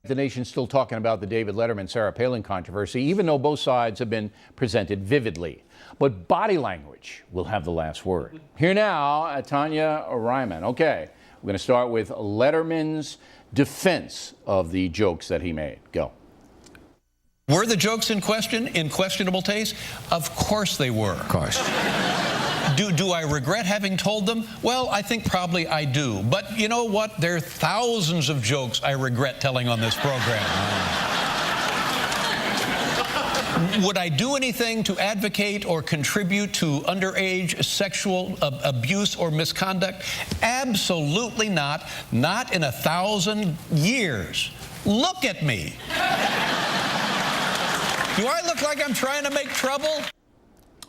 The nation's still talking about the David Letterman-Sarah Palin controversy, even though both sides have been presented vividly. But body language will have the last word. Here now, Tonya Reiman. Okay, we're going to start with Letterman's defense of the jokes that he made. Go. Were the jokes in question in questionable taste? Of course they were. Of course. Do I regret having told them? Well, I think probably I do. But you know what? There are thousands of jokes I regret telling on this program. Would I do anything to advocate or contribute to underage sexual abuse or misconduct? Absolutely not. Not in 1,000 years. Look at me. Do I look like I'm trying to make trouble?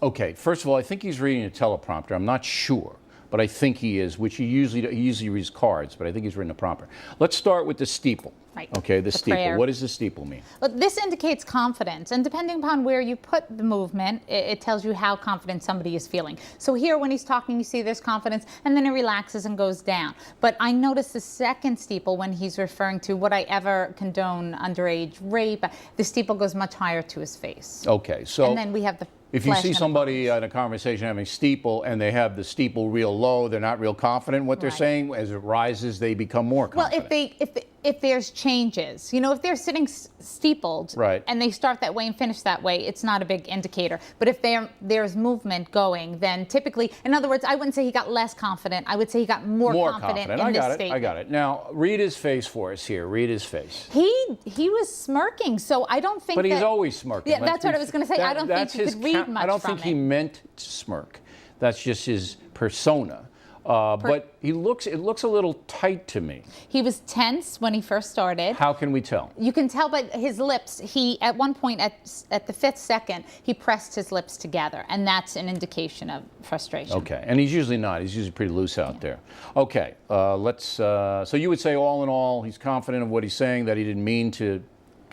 Okay, first of all, I think he's reading a teleprompter. I'm not sure, but I think he is, which he usually reads cards, but I think he's reading a prompter. Let's start with the steeple. Right. Okay, the steeple. Prayer. What does the steeple mean? Well, this indicates confidence, and depending upon where you put the movement, it tells you how confident somebody is feeling. So here, when he's talking, you see there's confidence, and then it relaxes and goes down. But I noticed the second steeple when he's referring to would I ever condone underage rape, the steeple goes much higher to his face. Okay, so and then we have the if you see somebody in a conversation having steeple and they have the steeple real low, they're not real confident in what they're saying. As it rises, they become more confident. Well, if there's changes, you know, if they're sitting steepled and they start that way and finish that way, it's not a big indicator. But if there's movement going, then typically, in other words, I wouldn't say he got less confident. I would say he got more confident in this statement. I got it. Now, read his face for us here. Read his face. He was smirking, so I don't think But he's always smirking. Yeah, that's what I was going to say. I don't think you could read much from it. I don't think he meant to smirk. That's just his persona. But it looks a little tight to me. He was tense when he first started. How can we tell? You can tell by his lips. He, at one point, at the 5th second, he pressed his lips together, and that's an indication of frustration. Okay, and he's usually not. He's usually pretty loose out there. Okay, so you would say all in all, he's confident of what he's saying, that he didn't mean to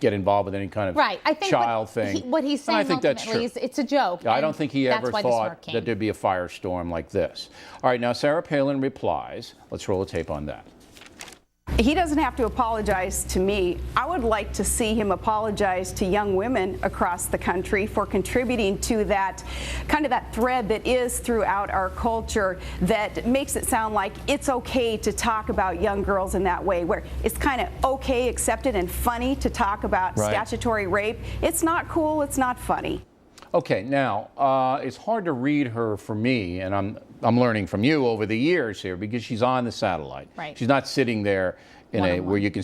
get involved with any kind of child thing. What he's saying ultimately is it's a joke. Yeah, I don't think he ever thought that there'd be a firestorm like this. All right, now Sarah Palin replies. Let's roll a tape on that. He doesn't have to apologize to me. I would like to see him apologize to young women across the country for contributing to that kind of that thread that is throughout our culture that makes it sound like it's okay to talk about young girls in that way, where it's kind of okay, accepted, and funny to talk about statutory rape. It's not cool. It's not funny. Okay, now it's hard to read her for me, and I'm learning from you over the years here because she's on the satellite. Right. She's not sitting there in where you can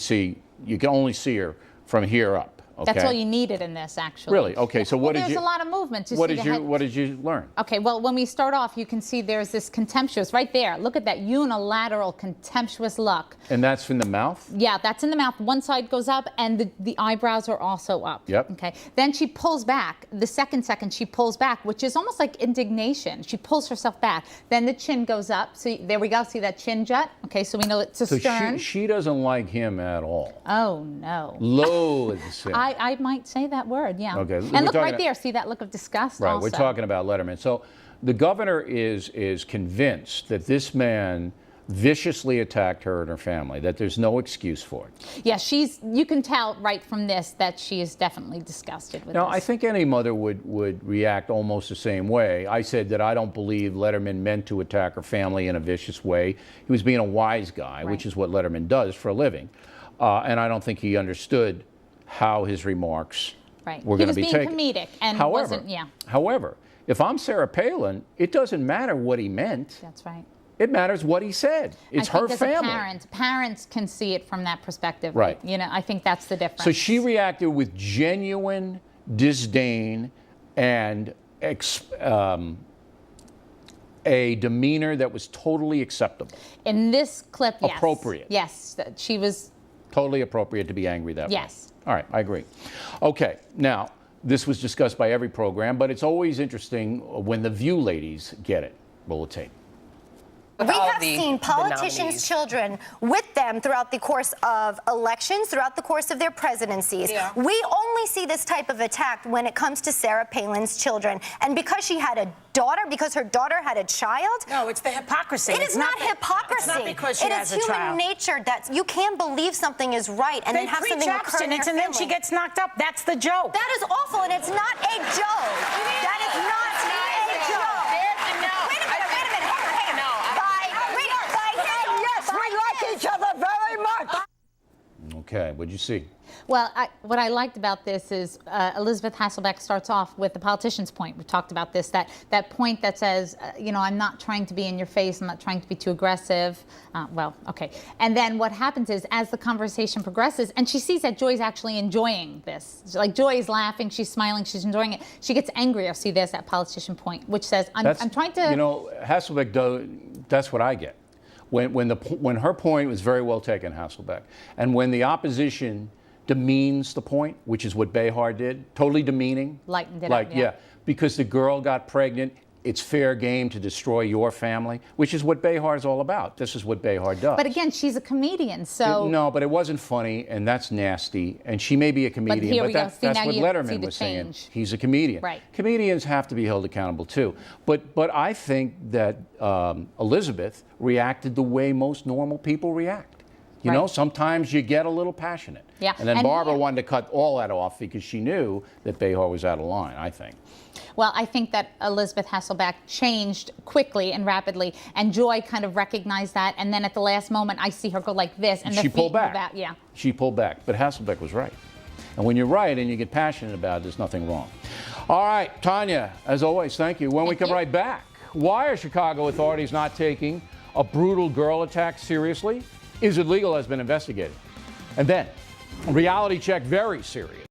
only see her from here up. Okay? That's all you needed in this, actually. Really? Okay. So what did you? There's a lot of movement. What did you learn? Okay. Well, when we start off, you can see there's this contemptuous right there. Look at that unilateral contemptuous look. And that's in the mouth? Yeah, that's in the mouth. One side goes up, and the eyebrows are also up. Yep. Okay. Then she pulls back. The second she pulls back, which is almost like indignation. She pulls herself back. Then the chin goes up. So there we go. See that chin jut? Okay. So we know it's a stern. So she doesn't like him at all. Oh no. Loathes him. I might say that word, yeah. Okay. And look right there, see that look of disgust right, also. we're talking about Letterman. So the governor is convinced that this man viciously attacked her and her family, that there's no excuse for it. Yeah, you can tell right from this that she is definitely disgusted with now, this. I think any mother would react almost the same way. I said that I don't believe Letterman meant to attack her family in a vicious way. He was being a wise guy, which is what Letterman does for a living. And I don't think he understood how his remarks were going to be taken. He was being comedic and However, if I'm Sarah Palin, it doesn't matter what he meant. That's right. It matters what he said. It's her family. Parents can see it from that perspective. Right. You know, I think that's the difference. So she reacted with genuine disdain and a demeanor that was totally acceptable. In this clip, yes. Appropriate. Yes, she was totally appropriate to be angry that way. Yes. All right, I agree. Okay, now, this was discussed by every program, but it's always interesting when the View ladies get it. Roll the tape. We have seen politicians' children with them throughout the course of elections, throughout the course of their presidencies. Yeah. We only see this type of attack when it comes to Sarah Palin's children. And because she had a daughter, because her daughter had a child. No, it's the hypocrisy. It is not hypocrisy. It's not because she has a It is human child. nature that you can't believe something is right and They then have preach something occur in their abstinence and then she family. gets knocked up. That's the joke. That is awful, and it's not a joke. That is not a joke. Wait a minute, hang on. Yes, we like each other very much. Okay, what'd you see? Well, what I liked about this is Elizabeth Hasselbeck starts off with the politician's point. We talked about this, that point that says, you know, I'm not trying to be in your face. I'm not trying to be too aggressive. Well, okay. And then what happens is, as the conversation progresses, and she sees that Joy's actually enjoying this. Like, Joy is laughing, she's smiling, she's enjoying it. She gets angrier. See, there's that politician point, which says, I'm trying to... You know, Hasselbeck, that's what I get. When her point was very well taken, Hasselbeck, and when the opposition demeans the point, which is what Behar did, totally demeaning. Lightened it like, up, yeah. because the girl got pregnant, it's fair game to destroy your family, which is what Behar is all about. This is what Behar does. But again, she's a comedian, so... No, but it wasn't funny, and that's nasty. And she may be a comedian, here but we go. that's See, what now you see Letterman the was saying. change. He's a comedian. Right. Comedians have to be held accountable too. But I think that Elizabeth reacted the way most normal people react. You know, Right. sometimes you get a little passionate. Yeah. And then And Barbara here- wanted to cut all that off because she knew that Behar was out of line, I think. Well, I think that Elizabeth Hasselbeck changed quickly and rapidly, and Joy kind of recognized that, and then at the last moment, I see her go like this, and the She feet pulled back. move out. Yeah. She pulled back. But Hasselbeck was right. And when you're right and you get passionate about it, there's nothing wrong. All right, Tonya, as always, thank you. When we come right back, why are Chicago authorities not taking a brutal girl attack seriously? Is it legal? Has been investigated. And then, reality check, very serious.